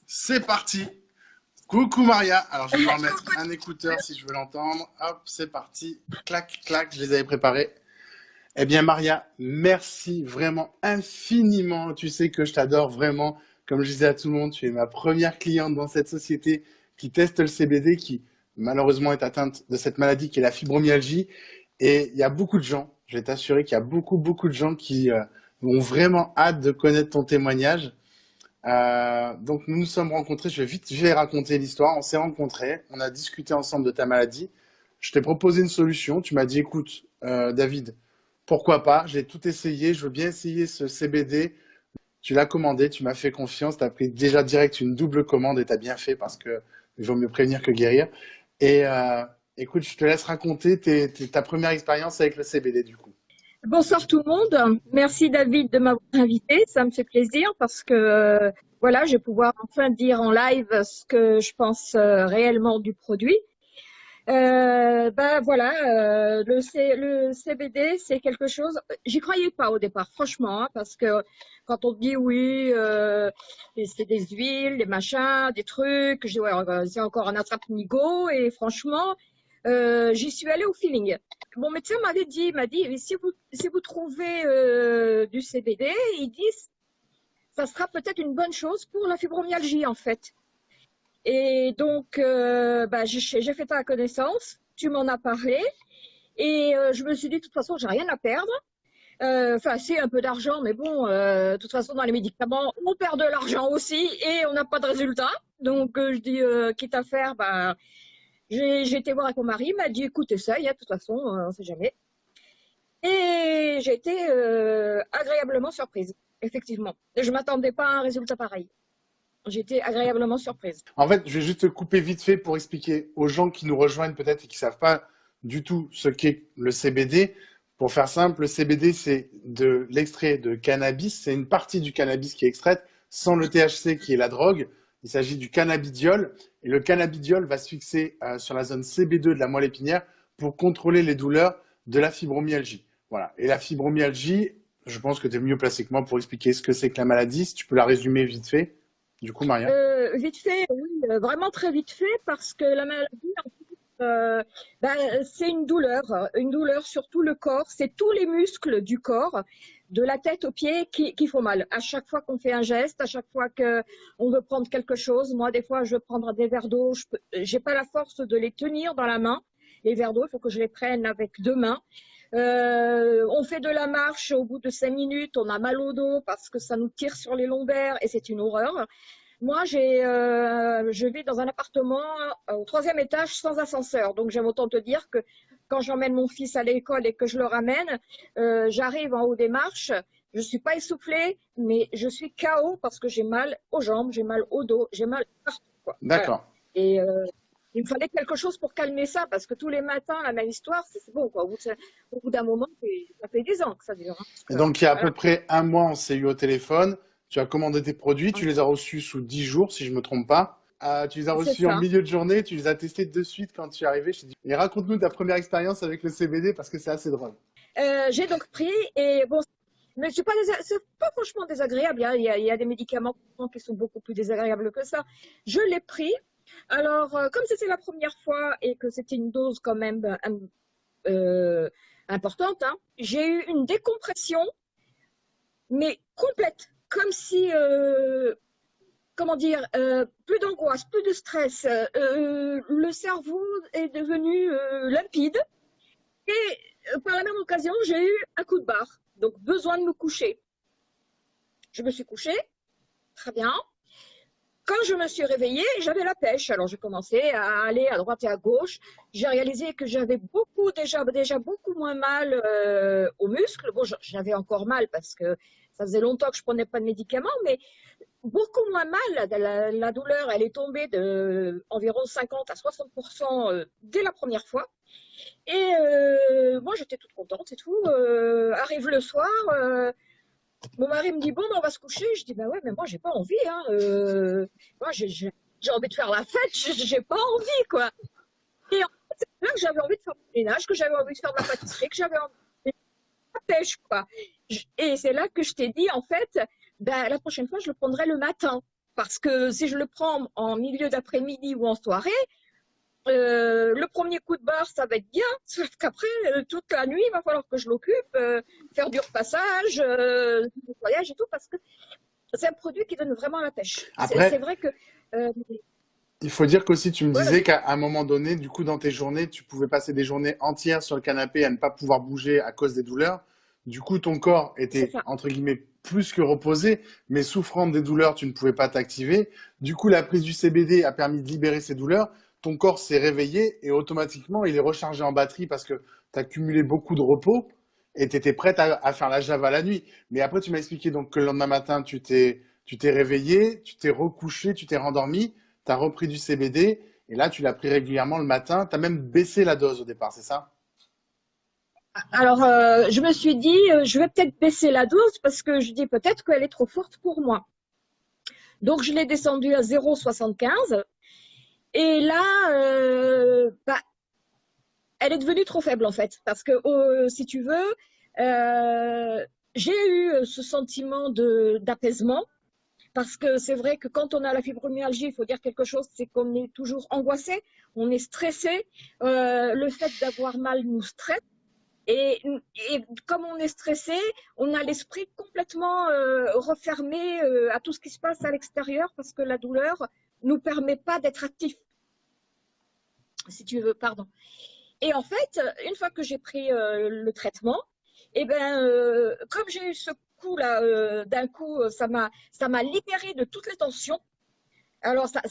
C'est parti. Coucou Maria. Alors je vais devoir mettre un écouteur si je veux l'entendre. Hop, c'est parti. Clac, clac, je les avais préparés. Eh bien Maria, merci vraiment infiniment. Tu sais que je t'adore vraiment. Comme je disais à tout le monde, tu es ma première cliente dans cette société qui teste le CBD, qui malheureusement est atteinte de cette maladie qui est la fibromyalgie. Et il y a beaucoup de gens, je vais t'assurer qu'il y a beaucoup de gens qui ont vraiment hâte de connaître ton témoignage. Donc nous nous sommes rencontrés, je vais raconter l'histoire. On s'est rencontrés, on a discuté ensemble de ta maladie. Je t'ai proposé une solution. Tu m'as dit, écoute, David, pourquoi pas? J'ai tout essayé, je veux bien essayer ce CBD. Tu l'as commandé, tu m'as fait confiance, tu as pris déjà direct une double commande et tu as bien fait parce que il vaut mieux prévenir que guérir. Et écoute, je te laisse raconter ta première expérience avec le CBD du coup. Bonsoir tout le monde. Merci David de m'avoir invité. Ça me fait plaisir parce que voilà, je vais pouvoir enfin dire en live ce que je pense réellement du produit. Le CBD, c'est quelque chose. J'y croyais pas au départ, franchement, hein, parce que quand on te dit oui, c'est des huiles, des machins, des trucs, je dis ouais, c'est encore un attrape-nigo et franchement, j'y suis allée au feeling. Mon médecin m'a dit, si vous trouvez du CBD, il dit, ça sera peut-être une bonne chose pour la fibromyalgie en fait. Et donc, j'ai fait ta connaissance, tu m'en as parlé, et je me suis dit, de toute façon, j'ai rien à perdre. Enfin, c'est un peu d'argent, mais bon, de toute façon, dans les médicaments, on perd de l'argent aussi, et on n'a pas de résultat. Donc, je dis, quitte à faire, j'ai été voir avec mon mari, il m'a dit, écoute, essaye, hein, de toute façon, on ne sait jamais. Et j'ai été agréablement surprise, effectivement. Et je ne m'attendais pas à un résultat pareil. J'ai été agréablement surprise. En fait, je vais juste te couper vite fait pour expliquer aux gens qui nous rejoignent peut-être et qui savent pas du tout ce qu'est le CBD. Pour faire simple, le CBD, c'est de l'extrait de cannabis. C'est une partie du cannabis qui est extraite sans le THC qui est la drogue. Il s'agit du cannabidiol. Et le cannabidiol va se fixer sur la zone CB2 de la moelle épinière pour contrôler les douleurs de la fibromyalgie. Voilà. Et la fibromyalgie, je pense que tu es mieux placé que moi pour expliquer ce que c'est que la maladie. Si tu peux la résumer vite fait. Du coup, Maria. Vite fait, oui, vraiment très vite fait, parce que la maladie, euh, c'est une douleur sur tout le corps, c'est tous les muscles du corps, de la tête aux pieds, qui font mal. À chaque fois qu'on fait un geste, à chaque fois qu'on veut prendre quelque chose, moi, des fois, je veux prendre des verres d'eau, j'ai pas la force de les tenir dans la main. Les verres d'eau, il faut que je les prenne avec deux mains. On fait de la marche, au bout de 5 minutes, on a mal au dos parce que ça nous tire sur les lombaires et c'est une horreur. Moi, je vis dans un appartement au troisième étage sans ascenseur. Donc, j'aime autant te dire que quand j'emmène mon fils à l'école et que je le ramène, j'arrive en haut des marches. Je suis pas essoufflée, mais je suis KO parce que j'ai mal aux jambes, j'ai mal au dos, j'ai mal partout, quoi. Voilà. D'accord. Et il me fallait quelque chose pour calmer ça parce que tous les matins, la même histoire, c'est bon, quoi. Au bout d'un moment, ça fait 10 ans que ça dure, hein. Et donc, il y a à Voilà. peu près un mois, on s'est eu au téléphone. Tu as commandé tes produits, tu les as reçus sous 10 jours, si je ne me trompe pas. Tu les as C'est reçus en ça. milieu de journée, tu les as testés de suite quand tu es arrivé. Je t'ai dit, et raconte-nous ta première expérience avec le CBD parce que c'est assez drôle. J'ai donc pris et bon, mais c'est pas franchement désagréable, hein. Il y a des médicaments qui sont beaucoup plus désagréables que ça. Je l'ai pris. Alors, comme c'était la première fois et que c'était une dose quand même euh, importante, hein, j'ai eu une décompression, mais complète, comme si, comment dire, plus d'angoisse, plus de stress. Le cerveau est devenu limpide. Et par la même occasion, j'ai eu un coup de barre, donc besoin de me coucher. Je me suis couchée, très bien. Quand je me suis réveillée, j'avais la pêche. Alors j'ai commencé à aller à droite et à gauche. J'ai réalisé que j'avais déjà beaucoup moins mal aux muscles. Bon, j'avais encore mal parce que ça faisait longtemps que je prenais pas de médicaments, mais beaucoup moins mal. La douleur, elle est tombée de environ 50 à 60% dès la première fois. Et moi, j'étais toute contente et tout. Arrive le soir, mon mari me dit, bon, ben, on va se coucher. Je dis, bah ouais, mais moi, j'ai pas envie, hein. Moi, j'ai envie de faire la fête, j'ai pas envie, quoi. Et en fait, c'est là que j'avais envie de faire du ménage, que j'avais envie de faire de la pâtisserie, que j'avais envie de faire de la pêche, quoi. Et c'est là que je t'ai dit, en fait, ben, la prochaine fois, je le prendrai le matin. Parce que si je le prends en milieu d'après-midi ou en soirée, le premier coup de barre, ça va être bien, sauf qu'après, toute la nuit, il va falloir que je l'occupe, faire du repassage, du nettoyage et tout, parce que c'est un produit qui donne vraiment la pêche. C'est Après, vrai que, euh, il faut dire qu'aussi, tu me ouais, disais vas-y, qu'à un moment donné, du coup, dans tes journées, tu pouvais passer des journées entières sur le canapé à ne pas pouvoir bouger à cause des douleurs. Du coup, ton corps c'est était, ça. entre guillemets, plus que reposé, mais souffrant des douleurs, tu ne pouvais pas t'activer. Du coup, la prise du CBD a permis de libérer ces douleurs. Ton corps s'est réveillé et automatiquement, il est rechargé en batterie parce que tu as cumulé beaucoup de repos et tu étais prête à faire la Java la nuit. Mais après, tu m'as expliqué donc que le lendemain matin, tu t'es réveillé, tu t'es recouché, tu t'es rendormi, tu as repris du CBD et là, tu l'as pris régulièrement le matin. Tu as même baissé la dose au départ, c'est ça? Alors, je me suis dit, je vais peut-être baisser la dose parce que je dis peut-être qu'elle est trop forte pour moi. Donc, je l'ai descendue à 0,75. Et là, bah, elle est devenue trop faible en fait, parce que si tu veux, j'ai eu ce sentiment de d'apaisement, parce que c'est vrai que quand on a la fibromyalgie, il faut dire quelque chose, c'est qu'on est toujours angoissé, on est stressé, le fait d'avoir mal nous stresse. Et, et comme on est stressé, on a l'esprit complètement refermé à tout ce qui se passe à l'extérieur parce que la douleur nous permet pas d'être actif, si tu veux, pardon. Et en fait, une fois que j'ai pris le traitement, eh ben, comme j'ai eu ce coup là, d'un coup, ça m'a libéré de toutes les tensions. Alors ça,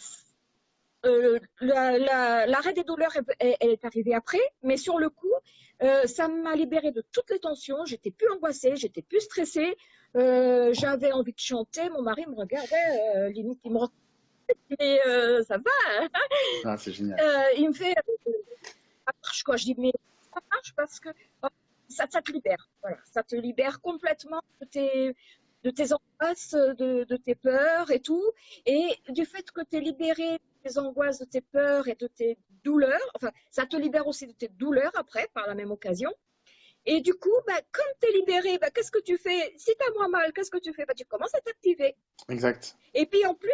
l'arrêt des douleurs, elle est arrivée après, mais sur le coup, ça m'a libéré de toutes les tensions. J'étais plus angoissée, j'étais plus stressée. J'avais envie de chanter. Mon mari me regardait, limite, il me regardait, mais ça va, hein. Ah, c'est génial. Il me fait, ça marche quoi. Je dis, mais ça marche parce que ça te libère. Voilà, ça te libère complètement de tes angoisses, de tes peurs et tout. Et du fait que tu es libéré de tes angoisses, de tes peurs et de tes douleurs, enfin, ça te libère aussi de tes douleurs après, par la même occasion. Et du coup, bah, comme tu es libéré, bah, qu'est-ce que tu fais? Si tu as moins mal, qu'est-ce que tu fais? Bah, tu commences à t'activer. Exact. Et puis en plus,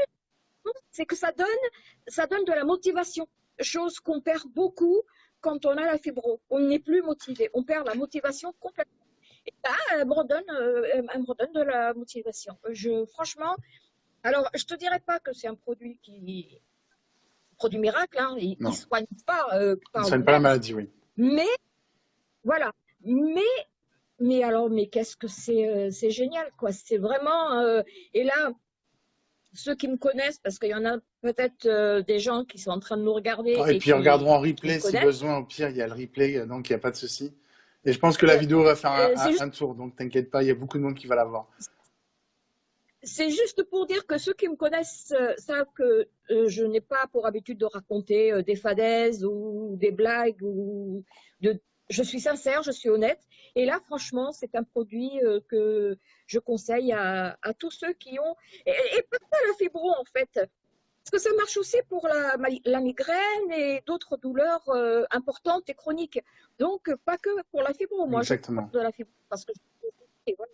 c'est que ça donne de la motivation, chose qu'on perd beaucoup quand on a la fibro. On n'est plus motivé, on perd la motivation complètement. Et là, elle me redonne de la motivation. Franchement, alors je te dirais pas que c'est un produit miracle, hein, il Non, soigne pas il ne par soigne pas la lui-même, maladie, oui. mais voilà, mais mais qu'est-ce que c'est génial quoi. C'est vraiment et là ceux qui me connaissent, parce qu'il y en a peut-être des gens qui sont en train de nous regarder Et et puis, regarderons en qui me replay si connaissent. besoin. Au pire, il y a le replay, donc il n'y a pas de souci. Et je pense que la vidéo va faire C'est juste, un tour, donc t'inquiète pas, il y a beaucoup de monde qui va la voir. c'est juste pour dire que ceux qui me connaissent savent que je n'ai pas pour habitude de raconter des fadaises ou des blagues de... Je suis sincère, je suis honnête. Et là, franchement, c'est un produit que je conseille à tous ceux qui ont et pas que la fibro en fait. Parce que ça marche aussi pour la migraine et d'autres douleurs importantes et chroniques. Donc, pas que pour la fibro. Moi, je parle Exactement. de la fibro parce que et voilà.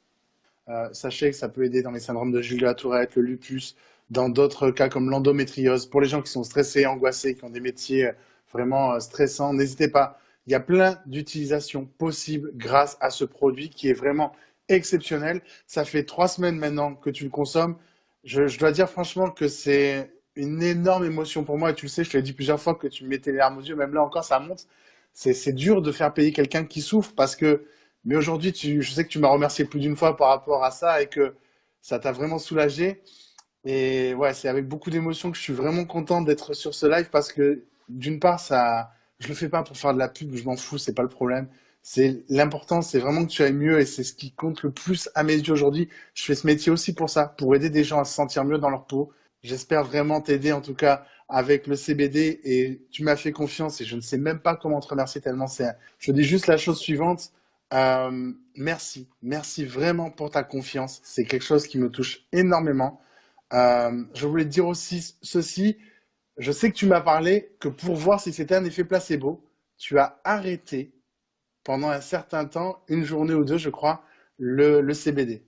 Sachez que ça peut aider dans les syndromes de Julia Tourette, le lupus, dans d'autres cas comme l'endométriose. Pour les gens qui sont stressés, angoissés, qui ont des métiers vraiment stressants, n'hésitez pas. Il y a plein d'utilisations possibles grâce à ce produit qui est vraiment exceptionnel. Ça fait 3 semaines maintenant que tu le consommes. Je dois dire franchement que c'est une énorme émotion pour moi. Et tu le sais, je te l'ai dit plusieurs fois que tu me mettais les larmes aux yeux. Même là encore, ça monte. C'est dur de faire payer quelqu'un qui souffre parce que mais aujourd'hui, je sais que tu m'as remercié plus d'une fois par rapport à ça et que ça t'a vraiment soulagé. Et ouais, c'est avec beaucoup d'émotion que je suis vraiment content d'être sur ce live parce que d'une part, je le fais pas pour faire de la pub, je m'en fous, c'est pas le problème. C'est l'important, c'est vraiment que tu ailles mieux et c'est ce qui compte le plus à mes yeux aujourd'hui. Je fais ce métier aussi pour ça, pour aider des gens à se sentir mieux dans leur peau. J'espère vraiment t'aider en tout cas avec le CBD et tu m'as fait confiance et je ne sais même pas comment te remercier tellement c'est. Je dis juste la chose suivante. Merci, merci vraiment pour ta confiance. C'est quelque chose qui me touche énormément. Je voulais te dire aussi ceci. Je sais que tu m'as parlé que pour voir si c'était un effet placebo, tu as arrêté pendant un certain temps, une journée ou deux, je crois, le CBD.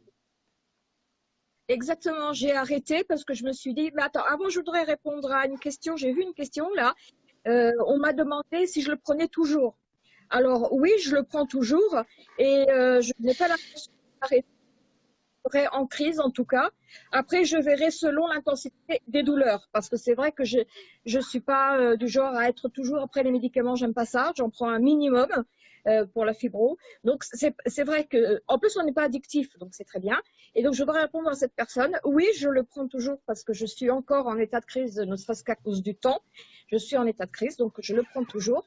exactement, j'ai arrêté parce que je me suis dit, mais attends, avant je voudrais répondre à une question, j'ai vu une question là. On m'a demandé si je le prenais toujours. Alors oui, je le prends toujours et je n'ai pas l'intention d'arrêter en crise en tout cas. Après, je verrai selon l'intensité des douleurs parce que c'est vrai que je suis pas du genre à être toujours après les médicaments, j'aime pas ça, j'en prends un minimum pour la fibro. Donc c'est vrai que en plus on n'est pas addictif, donc c'est très bien. Et donc je voudrais répondre à cette personne. Oui, je le prends toujours parce que je suis encore en état de crise, ne serait-ce qu'à cause du temps. Je suis en état de crise, donc je le prends toujours.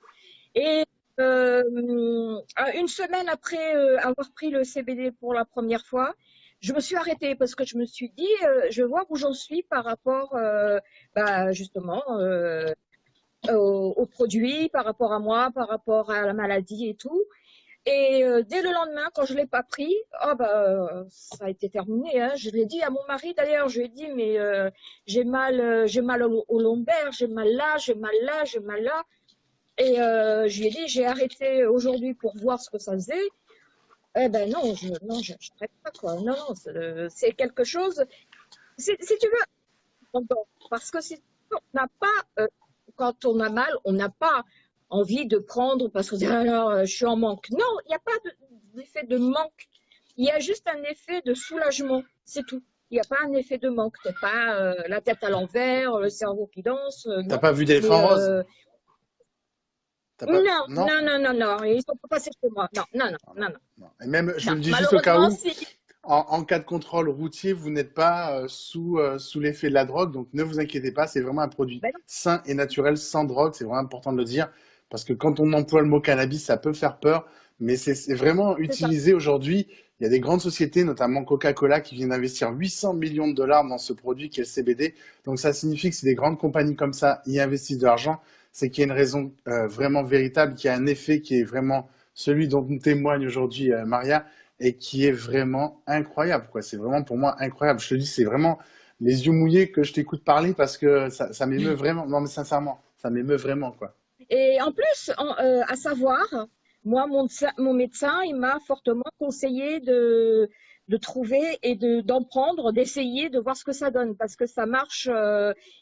Et une semaine après avoir pris le CBD pour la première fois, je me suis arrêtée parce que je me suis dit, je vois où j'en suis par rapport justement aux produits, par rapport à moi, par rapport à la maladie et tout. Et dès le lendemain, quand je ne l'ai pas pris, ça a été terminé. Hein. Je l'ai dit à mon mari d'ailleurs, je lui ai dit, mais j'ai mal au lombaire, j'ai mal là, j'ai mal là, j'ai mal là. Et je lui ai dit, j'ai arrêté aujourd'hui pour voir ce que ça faisait. Eh ben non, je n'arrête pas quoi. Non, non, c'est quelque chose. Si tu veux, parce que si on n'a pas, quand on a mal, on n'a pas envie de prendre parce qu'on dit alors je suis en manque. Non, il n'y a pas d'effet de manque. Il y a juste un effet de soulagement, c'est tout. Il n'y a pas un effet de manque. T'es pas la tête à l'envers, le cerveau qui danse. T'as Non. pas vu d'éléphant rose? T'as pas... Non, Non? non, non, non, non, ils sont pas passés chez moi. Non, non, non, Ah, non, non. non. Et même, je Non, le dis juste au cas malheureusement, où, si. en cas de contrôle routier, vous n'êtes pas sous l'effet de la drogue, donc ne vous inquiétez pas, c'est vraiment un produit Ben non, sain et naturel, sans drogue, c'est vraiment important de le dire, parce que quand on emploie le mot cannabis, ça peut faire peur, mais c'est vraiment c'est ça. utilisé aujourd'hui. Il y a des grandes sociétés, notamment Coca-Cola, qui viennent d'investir 800 millions de dollars dans ce produit qui est le CBD. Donc ça signifie que si des grandes compagnies comme ça y investissent de l'argent, c'est qu'il y a une raison vraiment véritable, qu'il y a un effet qui est vraiment celui dont nous témoigne aujourd'hui Maria, et qui est vraiment incroyable, quoi. C'est vraiment pour moi incroyable. Je te dis, c'est vraiment les yeux mouillés que je t'écoute parler parce que ça m'émeut vraiment. Non, mais sincèrement, ça m'émeut vraiment, quoi. Et en plus, à savoir, moi, mon médecin, il m'a fortement conseillé de trouver et d'en prendre, d'essayer, de voir ce que ça donne. Parce que ça marche,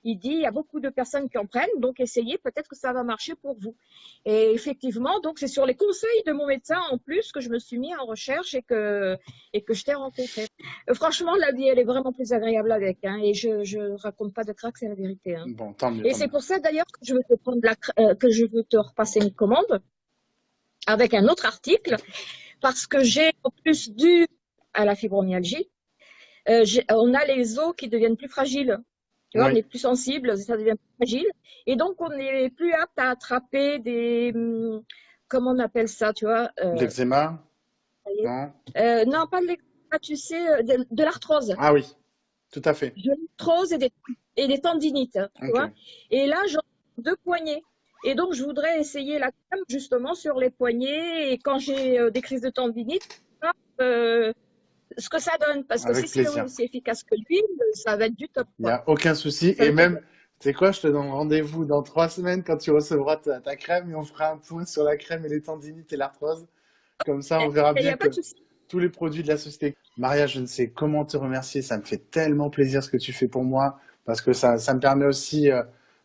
il dit, il y a beaucoup de personnes qui en prennent, donc essayez, peut-être que ça va marcher pour vous. Et effectivement, donc c'est sur les conseils de mon médecin en plus que je me suis mis en recherche et que je t'ai rencontré. Franchement, la vie, elle est vraiment plus agréable avec. Hein, et je raconte pas de crack, c'est la vérité. Hein. Bon, tant mieux, Et tant c'est mieux. pour ça d'ailleurs que je veux te prendre que je veux te repasser une commande avec un autre article, parce que j'ai en plus dû à la fibromyalgie, on a les os qui deviennent plus fragiles. Tu vois, on Oui, est plus sensible, ça devient plus fragile, et donc on est plus apte à attraper des, comment on appelle ça, tu vois, l'eczéma, non? non pas de l'eczéma, tu sais, de l'arthrose, Ah oui, tout à fait. de l'arthrose et des tendinites, hein, tu Ok. vois. Et là, j'ai deux poignets. Et donc, je voudrais essayer la crème justement sur les poignets. Et quand j'ai des crises de tendinite, euh, ce que ça donne. Parce que si Avec c'est plaisir. aussi efficace que l'huile, ça va être du top, Il n'y quoi. a aucun souci. Ça Et va être du même, top. tu sais quoi, je te donne rendez-vous dans 3 semaines quand tu recevras ta crème et on fera un point sur la crème et les tendinites et l'arthrose. Comme ça, on verra Il n'y bien a pas de que souci. tous les produits de la société. Maria, je ne sais comment te remercier. Ça me fait tellement plaisir ce que tu fais pour moi parce que ça me permet aussi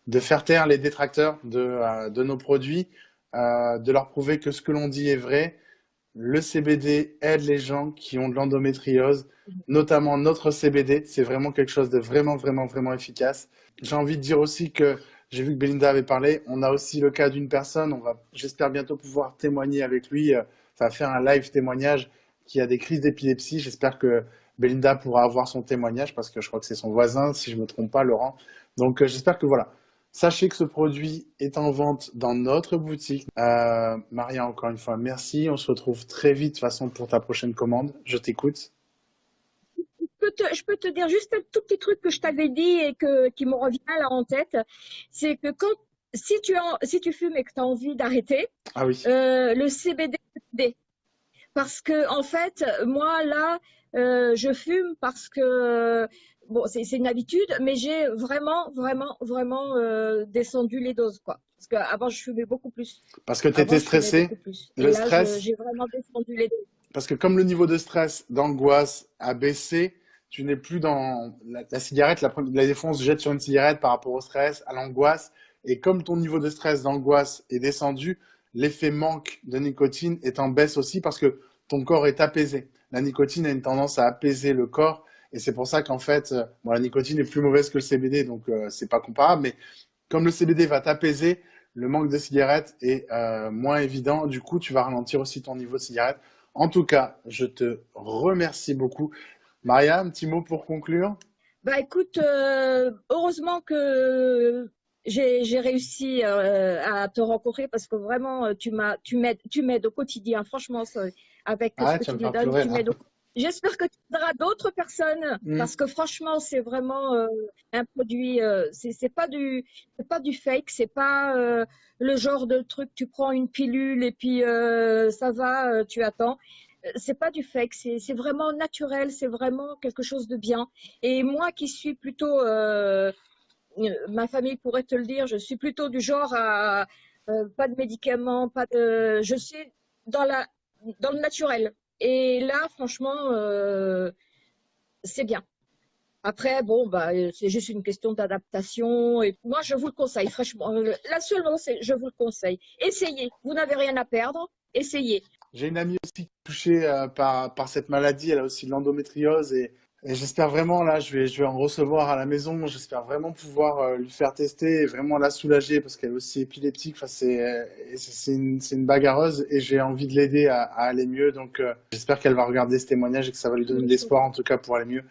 de faire taire les détracteurs de nos produits, de leur prouver que ce que l'on dit est vrai. Le CBD aide les gens qui ont de l'endométriose, notamment notre CBD. C'est vraiment quelque chose de vraiment, vraiment, vraiment efficace. J'ai envie de dire aussi que j'ai vu que Belinda avait parlé. On a aussi le cas d'une personne. On va, j'espère bientôt pouvoir témoigner avec lui, enfin faire un live témoignage qui a des crises d'épilepsie. J'espère que Belinda pourra avoir son témoignage parce que je crois que c'est son voisin, si je ne me trompe pas, Laurent. Donc j'espère que voilà. Sachez que ce produit est en vente dans notre boutique. Maria, encore une fois, merci. On se retrouve très vite, de toute façon, pour ta prochaine commande. Je t'écoute. Je peux te dire juste un tout petit truc que je t'avais dit et qui me revient là en tête. C'est que si tu fumes et que tu as envie d'arrêter, Ah oui, le CBD peut t'aider. Parce que, en fait, moi, là, je fume parce que, bon, c'est une habitude, mais j'ai vraiment, vraiment, vraiment descendu les doses, quoi. Parce qu'avant, je fumais beaucoup plus. parce que tu Avant, étais je fumais stressé. beaucoup plus. Et Le là, stress, j'ai vraiment descendu les doses. parce que comme le niveau de stress, d'angoisse a baissé, tu n'es plus dans la cigarette. Des fois, on se jette sur une cigarette par rapport au stress, à l'angoisse. Et comme ton niveau de stress, d'angoisse est descendu, l'effet manque de nicotine est en baisse aussi parce que ton corps est apaisé. La nicotine a une tendance à apaiser le corps. Et c'est pour ça qu'en fait, bon, la nicotine est plus mauvaise que le CBD, donc c'est pas comparable. Mais comme le CBD va t'apaiser, le manque de cigarettes est moins évident. Du coup, tu vas ralentir aussi ton niveau de cigarette. En tout cas, je te remercie beaucoup. Maria, un petit mot pour conclure? Bah écoute, heureusement que j'ai réussi à te rencontrer parce que vraiment tu m'aides au quotidien. Franchement, avec ce Ah, que tu vas tu me me faire donnes, pleurer tu là. m'aides. J'espère que tu aideras d'autres personnes Hmm. parce que franchement, c'est vraiment un produit. C'est pas du fake, c'est pas le genre de truc. Tu prends une pilule et puis ça va, tu attends. C'est pas du fake, c'est vraiment naturel, c'est vraiment quelque chose de bien. Et moi qui suis plutôt, ma famille pourrait te le dire, je suis plutôt du genre à pas de médicaments, pas de, je suis dans dans le naturel. Et là, franchement, c'est bien. Après, bon, bah, c'est juste une question d'adaptation. Et moi, je vous le conseille, franchement. Là seulement, je vous le conseille. Essayez. Vous n'avez rien à perdre. Essayez. J'ai une amie aussi qui est touchée par cette maladie. Elle a aussi de l'endométriose et j'espère vraiment, là, je vais en recevoir à la maison. J'espère vraiment pouvoir lui faire tester et vraiment la soulager parce qu'elle est aussi épileptique. Enfin, c'est une bagarreuse et j'ai envie de l'aider à aller mieux. Donc, j'espère qu'elle va regarder ce témoignage et que ça va lui donner de l'espoir, en tout cas, pour aller mieux.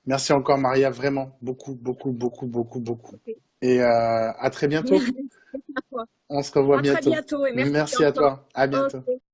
Merci encore, Maria, vraiment beaucoup, beaucoup, beaucoup, beaucoup, beaucoup. Ok. Et à très bientôt. Merci à toi. On se revoit À très bientôt. bientôt et merci Merci à encore. toi. À bientôt. Ok.